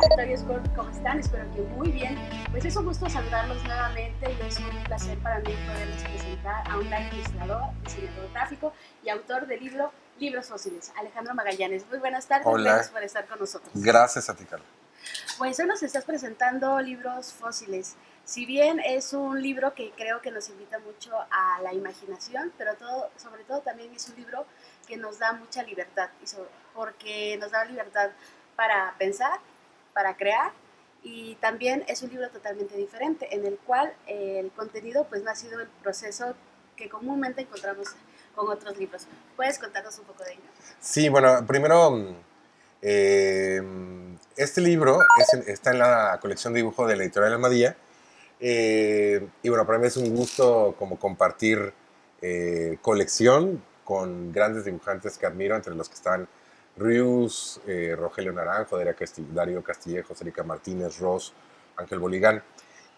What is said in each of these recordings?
Territorio Scorp, ¿cómo están? Espero que muy bien. Pues es un gusto saludarlos nuevamente y es un placer para mí poderles presentar a un gran ilustrador, diseñador gráfico y autor del libro Libros Fósiles, Alejandro Magallanes. Muy buenas tardes, Hola. gracias por estar con nosotros. Gracias a ti, Carla. Pues hoy nos estás presentando Libros Fósiles. Si bien es un libro que creo que nos invita mucho a la imaginación, pero sobre todo también es un libro que nos da mucha libertad, porque nos da libertad para pensar, para crear, y también es un libro totalmente diferente, en el cual el contenido pues no ha sido el proceso que comúnmente encontramos con otros libros. ¿Puedes contarnos un poco de ello? Sí, bueno, primero, este libro está en la colección de dibujo de la editorial Almadía. Y bueno, para mí es un gusto como compartir colección con grandes dibujantes que admiro, entre los que están Rius, Rogelio Naranjo, Darío Castillejos, Erika Martínez, Ross, Ángel Boligán.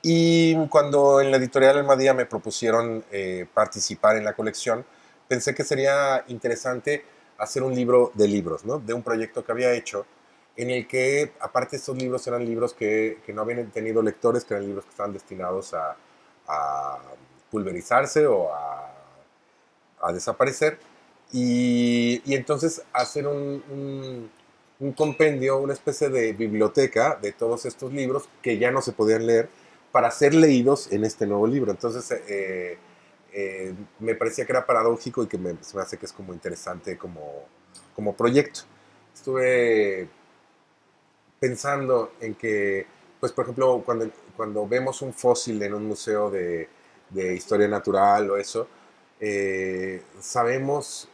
Y cuando en la editorial Almadía me propusieron participar en la colección, pensé que sería interesante hacer un libro de libros, ¿no? De un proyecto que había hecho, en el que, aparte, estos libros eran libros que no habían tenido lectores, que eran libros que estaban destinados a pulverizarse o a desaparecer. Y entonces hacer un compendio, una especie de biblioteca de todos estos libros que ya no se podían leer para ser leídos en este nuevo libro. Entonces me parecía que era paradójico y que se me hace que es como interesante como proyecto. Estuve pensando en que, pues por ejemplo, cuando vemos un fósil en un museo de historia natural o eso, sabemos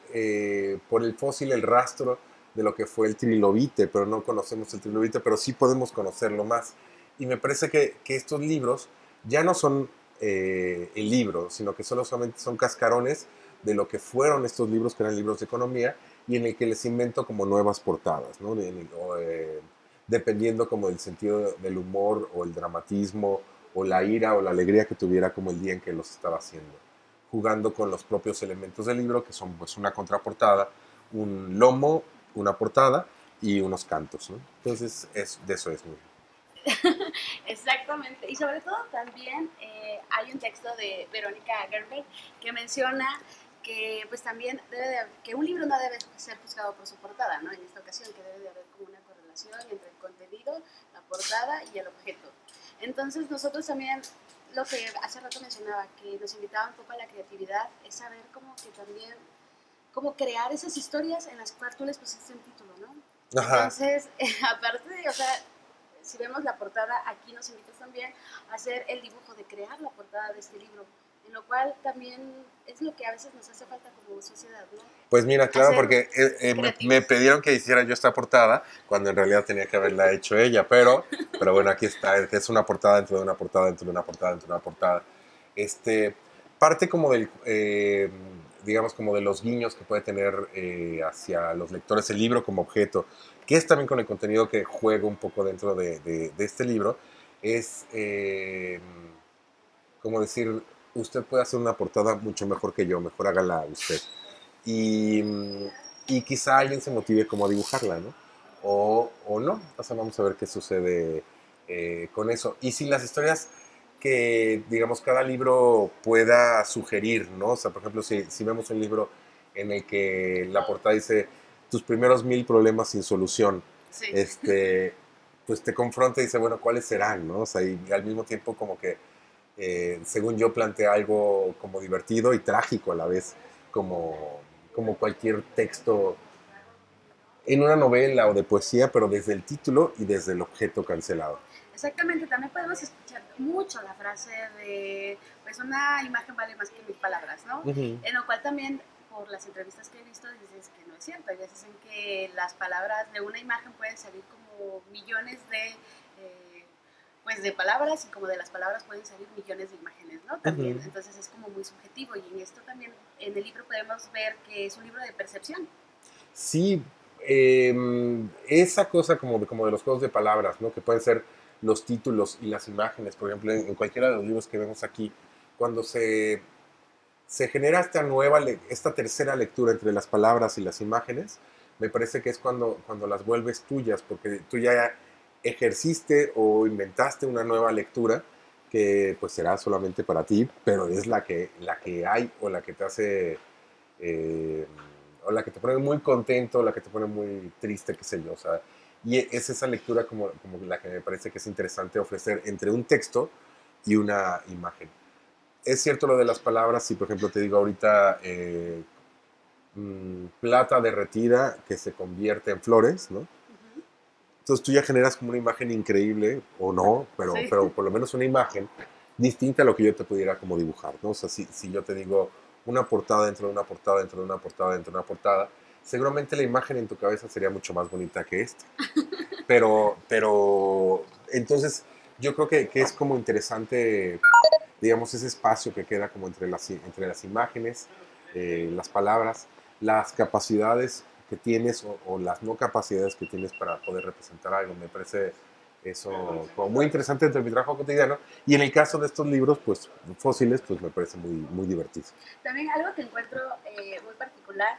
por el fósil el rastro de lo que fue el trilobite, pero no conocemos el trilobite, pero sí podemos conocerlo más. Y me parece que estos libros ya no son el libro, sino que solamente son cascarones de lo que fueron estos libros, que eran libros de economía, y en el que les invento como nuevas portadas, ¿no? Dependiendo como del sentido del humor o el dramatismo o la ira o la alegría que tuviera como el día en que los estaba haciendo, jugando con los propios elementos del libro, que son pues una contraportada, un lomo, una portada y unos cantos, ¿no? Entonces de eso es muy. Exactamente, y sobre todo también hay un texto de Verónica Gerber que menciona que pues también que un libro no debe ser juzgado por su portada, ¿no? En esta ocasión, que debe de haber como una correlación entre el contenido, la portada y el objeto. Entonces nosotros también, lo que hace rato mencionaba, que nos invitaba un poco a la creatividad, es saber como que también, cómo crear esas historias en las cuales tú les pusiste un título, ¿no? Ajá. Entonces, aparte de, o sea, si vemos la portada, aquí nos invitas también a hacer el dibujo, de crear la portada de este libro, en lo cual también es lo que a veces nos hace falta como sociedad, ¿no? Pues mira, claro, Hacer porque me pidieron que hiciera yo esta portada, cuando en realidad tenía que haberla hecho ella, pero bueno, aquí está, es una portada dentro de una portada, dentro de una portada, dentro de una portada. Parte como del, digamos, como de los guiños que puede tener hacia los lectores el libro como objeto, que es también con el contenido que juego un poco dentro de este libro, es como decir, usted puede hacer una portada mucho mejor que yo, mejor hágala usted. Y, y quizá alguien se motive como a dibujarla, ¿no? O no, o sea, vamos a ver qué sucede con eso. Y si las historias que, digamos, cada libro pueda sugerir, ¿no? O sea, por ejemplo, si vemos un libro en el que la portada dice tus primeros 1000 problemas sin solución, sí. Pues te confronta y dice, bueno, ¿cuáles serán, no? O sea, y al mismo tiempo como que, según yo, plantea algo como divertido y trágico a la vez, como cualquier texto en una novela o de poesía, pero desde el título y desde el objeto cancelado. Exactamente, también podemos escuchar mucho la frase de, pues una imagen vale más que 1000 palabras, ¿no? En lo cual también, por las entrevistas que he visto, dices que no es cierto. Hay veces en que las palabras de una imagen pueden salir como millones pues de palabras, y como de las palabras pueden salir millones de imágenes, ¿no? También, entonces es como muy subjetivo, y en esto también, en el libro podemos ver que es un libro de percepción. Sí, esa cosa como de los juegos de palabras, ¿no? Que pueden ser los títulos y las imágenes, por ejemplo, en cualquiera de los libros que vemos aquí, cuando se genera esta tercera lectura entre las palabras y las imágenes, me parece que es cuando las vuelves tuyas, porque tú ya ejerciste o inventaste una nueva lectura que pues será solamente para ti, pero es la que hay o la que te hace, eh, o la que te pone muy contento, o la que te pone muy triste, qué sé yo. O sea, y es esa lectura como la que me parece que es interesante ofrecer entre un texto y una imagen. Es cierto lo de las palabras, si por ejemplo te digo ahorita plata derretida que se convierte en flores, ¿no? Ujú. Entonces tú ya generas como una imagen increíble, o no, Sí. pero por lo menos una imagen distinta a lo que yo te pudiera como dibujar, ¿no? O sea, si yo te digo una portada dentro de una portada, dentro de una portada, dentro de una portada, seguramente la imagen en tu cabeza sería mucho más bonita que esta. Entonces yo creo que es como interesante, digamos, ese espacio que queda como entre las imágenes, las palabras, las capacidades que tienes o las no capacidades que tienes para poder representar algo. Me parece eso como muy interesante dentro de mi trabajo cotidiano. Y en el caso de estos libros, pues fósiles, pues me parece muy divertido. También algo que encuentro muy particular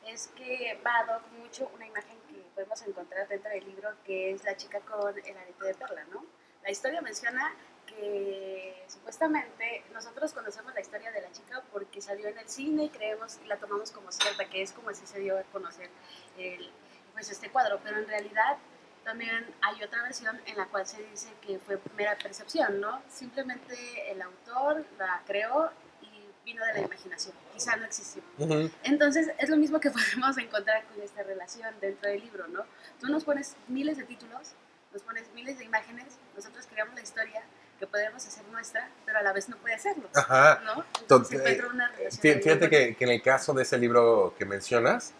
es que va a dar mucho una imagen que podemos encontrar dentro del libro, que es la chica con el arete de perla, ¿no? La historia menciona que supuestamente nosotros conocemos la historia de la chica porque salió en el cine y creemos y la tomamos como cierta, que es como así se dio a conocer el, pues este cuadro, pero en realidad también hay otra versión en la cual se dice que fue mera percepción, ¿no? Simplemente el autor la creó y vino de la imaginación, quizá no existió. Uh-huh. Entonces es lo mismo que podemos encontrar con esta relación dentro del libro, ¿no? Tú nos pones miles de títulos, nos pones miles de imágenes, nosotros creamos la historia que podemos hacer nuestra, pero a la vez no puede hacerlo, Ajá. ¿no? Entonces encuentro una relación ahí muy Fíjate buena. que en el caso de ese libro que mencionas,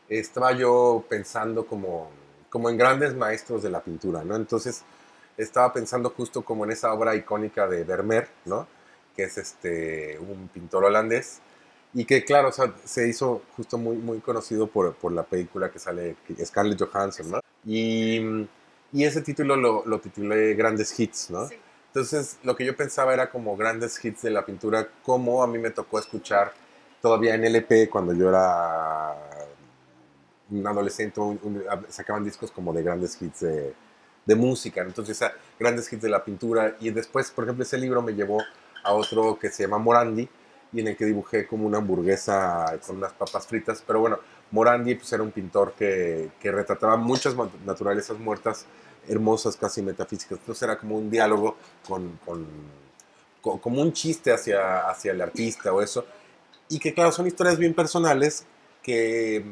estaba yo pensando como en grandes maestros de la pintura, ¿no? Entonces estaba pensando justo como en esa obra icónica de Vermeer, ¿no? Que es un pintor holandés y que claro, o sea, se hizo justo muy conocido por la película que sale Scarlett Johansson, ¿no? Sí, Y ese título lo titulé Grandes Hits, ¿no? sí. Entonces lo que yo pensaba era como grandes hits de la pintura, como a mí me tocó escuchar todavía en LP cuando yo era un adolescente, sacaban discos como de grandes hits de música, entonces grandes hits de la pintura. Y después, por ejemplo, ese libro me llevó a otro que se llama Morandi, y en el que dibujé como una hamburguesa con unas papas fritas. Pero bueno, Morandi pues, era un pintor que retrataba muchas naturalezas muertas, hermosas, casi metafísicas. Entonces era como un diálogo como un chiste hacia el artista o eso. Y que claro, son historias bien personales que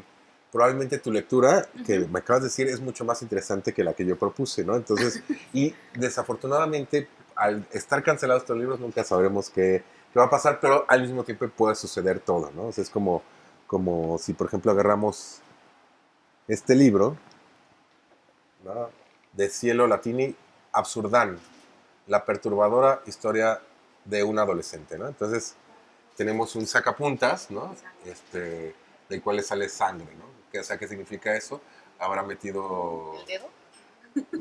probablemente tu lectura, que Uh-huh. me acabas de decir, es mucho más interesante que la que yo propuse, ¿no? Entonces, y desafortunadamente, al estar cancelados estos libros, nunca sabremos qué va a pasar, pero al mismo tiempo puede suceder todo, ¿no? O sea, es como si, por ejemplo, agarramos este libro, ¿no? De Cielo Latini, Absurdán, la perturbadora historia de un adolescente, ¿no? Entonces, tenemos un sacapuntas, ¿no? Exacto. Del cual le sale sangre, ¿no? O sea, ¿qué significa eso? Habrá metido ¿El dedo?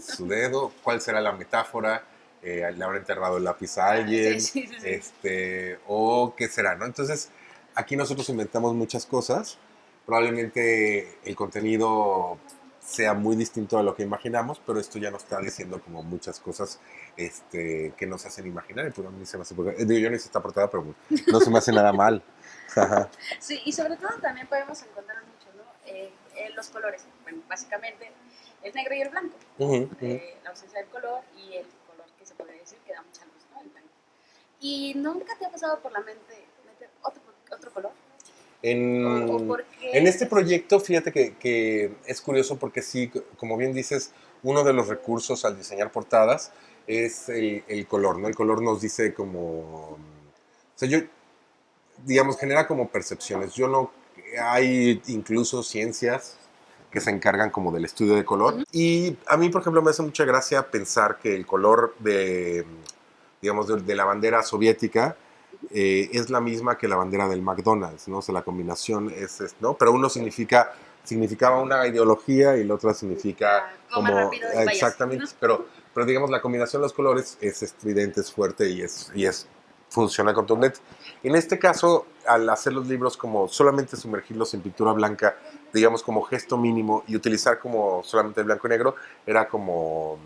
su dedo, ¿cuál será la metáfora? ¿Le habrá enterrado el lápiz a Sí, alguien? sí, sí, sí. ¿O qué será, no? Entonces, aquí nosotros inventamos muchas cosas. Probablemente el contenido sea muy distinto a lo que imaginamos, pero esto ya nos está diciendo como muchas cosas que nos hacen imaginar. Y pues a mí se me hace, digo, yo no hice esta portada, pero no se me hace nada mal. Sí, y sobre todo también podemos encontrar mucho, ¿no? Los colores, bueno, básicamente el negro y el blanco, ¿no? Uh-huh, uh-huh. La ausencia del color y el color que se podría decir que da mucha luz, ¿no? El blanco. ¿Y nunca te ha pasado por la mente meter otro color? ¿O En, por en qué? este proyecto, fíjate que es curioso porque sí, como bien dices, uno de los recursos al diseñar portadas es el color, ¿no? El color nos dice como... O sea, yo, digamos, genera como percepciones. Yo no... Hay incluso ciencias que se encargan como del estudio de color. Ujú. Y a mí, por ejemplo, me hace mucha gracia pensar que el color digamos, de la bandera soviética es la misma que la bandera del McDonald's, ¿no? O sea, la combinación ¿no? Pero uno significaba una ideología y la otra significa Coma como, rápido y váyase, ¿no? exactamente, pero digamos, la combinación de los colores es estridente, es fuerte y funciona contundente. En este caso, al hacer los libros como solamente sumergirlos en pintura blanca, digamos como gesto mínimo y utilizar como solamente el blanco y negro, era como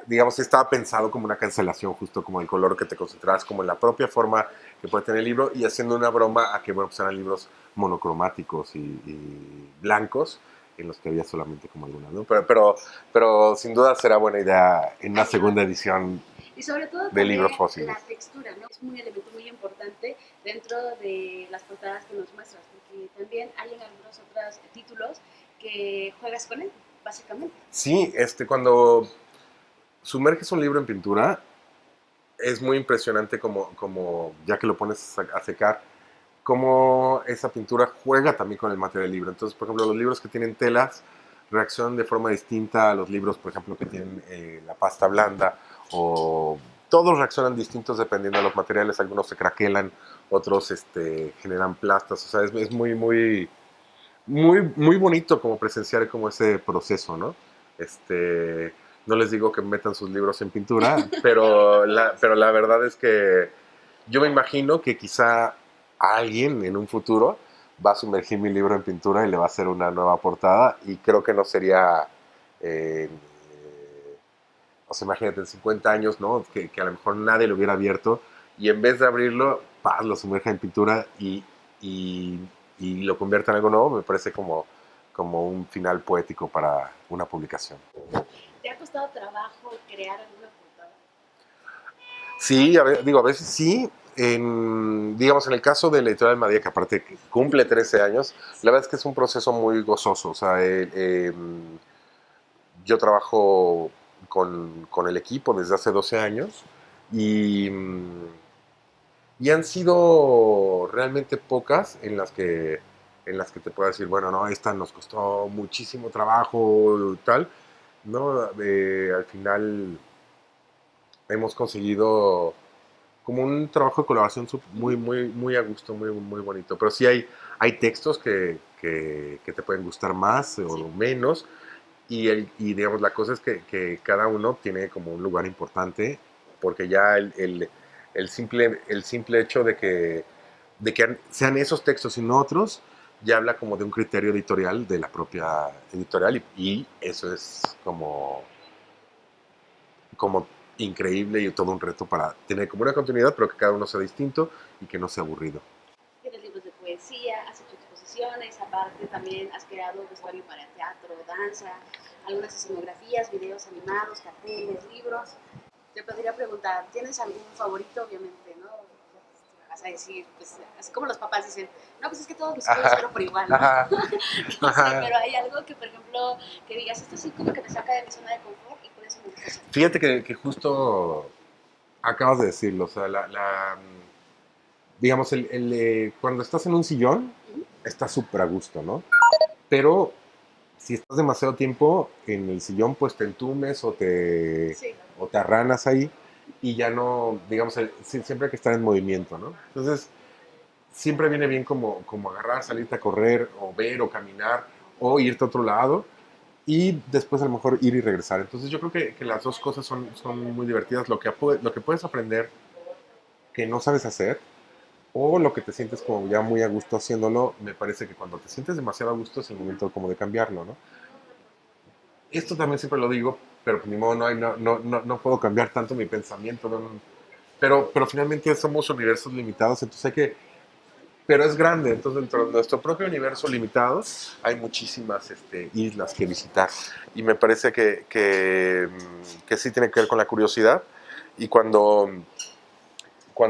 digamos, estaba pensado como una cancelación, justo como el color que te concentras, como en la propia forma que puede tener el libro, y haciendo una broma a que, bueno, pues eran libros monocromáticos y blancos, en los que había solamente como algunas, ¿no? Pero sin duda será buena idea en una segunda edición y sobre todo de libros también fósiles. la textura, ¿no? Es un elemento muy importante dentro de las portadas que nos muestras, porque también hay en algunos otros títulos que juegas con él, básicamente. Sí, cuando sumerges un libro en pintura, es muy impresionante como ya que lo pones a secar, cómo esa pintura juega también con el material del libro. Entonces, por ejemplo, los libros que tienen telas reaccionan de forma distinta a los libros, por ejemplo, que tienen la pasta blanda, o todos reaccionan distintos dependiendo de los materiales. Algunos se craquelan, otros generan plastas. O sea, es muy bonito como presenciar como ese proceso, ¿no? No les digo que metan sus libros en pintura, pero la verdad es que yo me imagino que quizá alguien en un futuro va a sumergir mi libro en pintura y le va a hacer una nueva portada, y creo que no sería, eh, o sea, imagínate, en 50 años, ¿no? Que a lo mejor nadie lo hubiera abierto, y en vez de abrirlo, ¡pah!, lo sumerja en pintura y, y lo convierta en algo nuevo. Me parece como un final poético para una publicación. ¿Te ha costado trabajo crear alguna portada? Sí, digo, a veces sí. Digamos, en el caso de la editorial Madía, que aparte cumple 13 años, la verdad es que es un proceso muy gozoso. O sea, yo trabajo con el equipo desde hace 12 años, y, y han sido realmente pocas en las que te puedo decir, bueno, no, esta nos costó muchísimo trabajo, tal. No, al final hemos conseguido como un trabajo de colaboración muy a gusto, muy bonito. Pero sí hay textos que te pueden gustar más o Sí. menos, y digamos, la cosa es que cada uno tiene como un lugar importante, porque ya el simple hecho de que sean esos textos y no otros, ya habla como de un criterio editorial de la propia editorial, y eso es como increíble y todo un reto para tener como una continuidad, pero que cada uno sea distinto y que no sea aburrido. Tienes libros de poesía, has hecho exposiciones, aparte también has creado vestuario para teatro, danza, algunas escenografías, videos animados, carteles, libros. Te podría preguntar, ¿tienes algún favorito? Obviamente, ¿no? Vas a decir, pues, así como los papás dicen, no, pues es que todos los hijos quiero por igual, ¿no? Ajá, No sé, ajá. pero hay algo que, por ejemplo, que digas, esto sí como que me saca de mi zona de confort y por eso me gusta hacer. Fíjate que justo acabas de decirlo. O sea, digamos, cuando estás en un sillón, estás súper a gusto, ¿no? Pero si estás demasiado tiempo en el sillón, pues te entumes Sí. o te arranas ahí, y ya no, digamos, siempre hay que estar en movimiento, ¿no? Entonces, siempre viene bien como agarrar, salirte a correr, o ver, o caminar, o irte a otro lado, y después a lo mejor ir y regresar. Entonces, yo creo que las dos cosas son muy divertidas. Lo que puedes aprender que no sabes hacer, o lo que te sientes como ya muy a gusto haciéndolo. Me parece que cuando te sientes demasiado a gusto es el momento como de cambiarlo, ¿no? Esto también siempre lo digo, pero pues ni modo, no puedo cambiar tanto mi pensamiento, pero finalmente somos universos limitados, entonces pero es grande. Entonces, dentro de nuestro propio universo limitado hay muchísimas islas que visitar, y me parece que sí tiene que ver con la curiosidad. Y cuando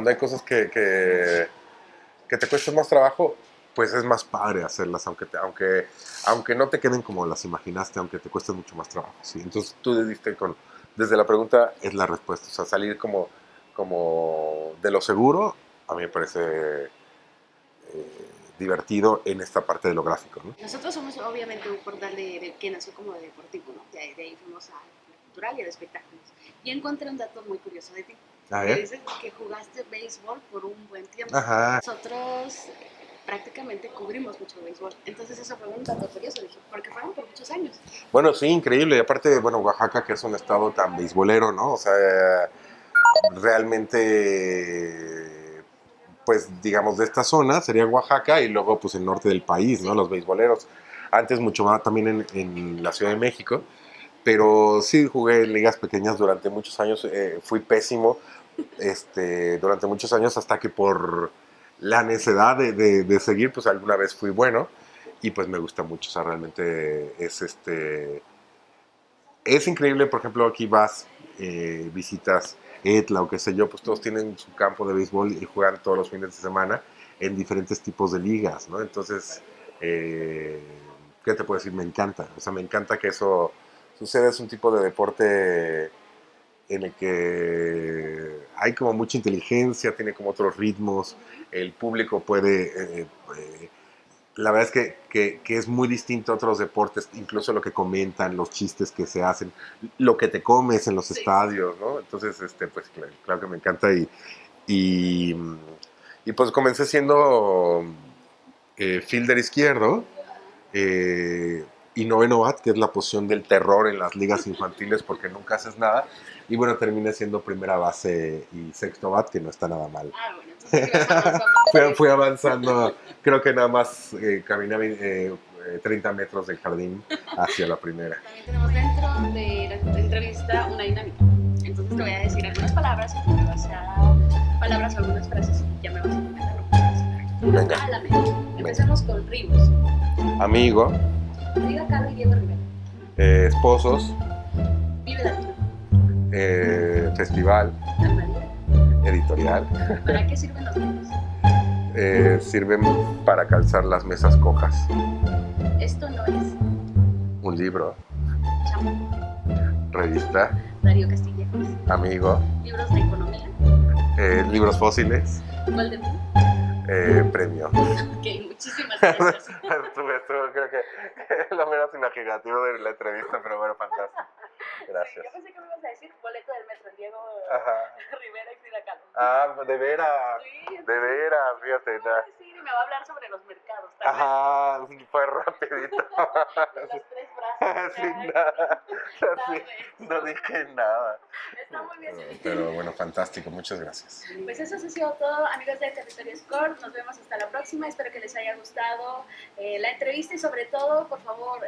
hay cosas que te cuesta más trabajo, pues es más padre hacerlas, aunque no te queden como las imaginaste, aunque te cueste mucho más trabajo, ¿sí? Entonces tú diste desde la pregunta es la respuesta. O sea, salir como de lo seguro, a mí me parece divertido en esta parte de lo gráfico, ¿no? Nosotros somos obviamente un portal que nació como de deportivo, ¿no? De ahí fuimos a la cultural y a de espectáculos. Y encontré un dato muy curioso de ti. A Que ver. dices que jugaste béisbol por un buen tiempo. Ajá. Nosotros prácticamente cubrimos mucho béisbol. Entonces eso fue un dato curioso, dije, porque fueron por muchos años. Bueno, sí, increíble. Y aparte, bueno, Oaxaca, que es un estado tan beisbolero, ¿no? O sea, realmente, pues digamos, de esta zona sería Oaxaca, y luego pues el norte del país, ¿no? Sí. Los beisboleros. Antes mucho más también en la Ciudad de México. Pero sí jugué en ligas pequeñas durante muchos años. Fui pésimo durante muchos años hasta que por la necesidad de seguir, pues alguna vez fui bueno y pues me gusta mucho. O sea, realmente es increíble. Por ejemplo, aquí vas, visitas Etla o qué sé yo, pues todos tienen su campo de béisbol y juegan todos los fines de semana en diferentes tipos de ligas, ¿no? Entonces, ¿qué te puedo decir? Me encanta. O sea, me encanta que eso suceda. Es un tipo de deporte en el que hay como mucha inteligencia, tiene como otros ritmos, el público puede... la verdad es que es muy distinto a otros deportes, incluso lo que comentan, los chistes que se hacen, lo que te comes en los estadios, ¿no? Entonces, pues claro que me encanta y, y pues comencé siendo fielder izquierdo, y noveno bat, que es la posición del terror en las ligas infantiles porque nunca haces nada. Y bueno, terminé siendo primera base y sexto bat, que no está nada mal. Ah, bueno, entonces ibas avanzando. Fui avanzando, creo que nada más caminé 30 metros del jardín hacia la primera. También tenemos dentro de la entrevista una dinámica. Entonces te voy a decir algunas palabras y tú me vas a palabras o algunas frases y ya me vas a comentar lo que vas a decir. Venga. A la mente. Empecemos con rimos. Amigo, Frida Kahlo y Diego Rivera. esposos, Vive Latino. festival, Almadía. editorial, ¿Para qué sirven los libros? sirven para calzar las mesas cojas. Esto no es Un libro, Chamo. revista, Darío Castillejos. amigo, Libros de economía. libros fósiles, Golden premio. Ok, muchísimas gracias. Estuvo creo que lo menos imaginativo de la entrevista, pero bueno, fantástico. Gracias. Sí, yo pensé que me ibas a decir boleto del metro, Diego Ajá. Rivera y Frida Kahlo. Ah, de veras. Sí, De veras, fíjate. sí, me va a hablar sobre los mercados también. Ajá, fue rapidito. Los tres brazos. Sin nada. Sí, no dije nada. Está muy bien. Pero bueno, fantástico. Muchas gracias. Pues eso ha sido todo, amigos de Territorio Score. Nos vemos hasta la próxima. Espero que les haya gustado la entrevista y sobre todo, por favor,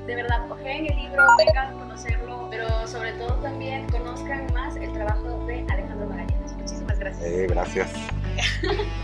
de verdad, cogen el libro, vengan a conocerlo, pero sobre todo también conozcan más el trabajo de Alejandro Magallanes. Muchísimas gracias. Gracias.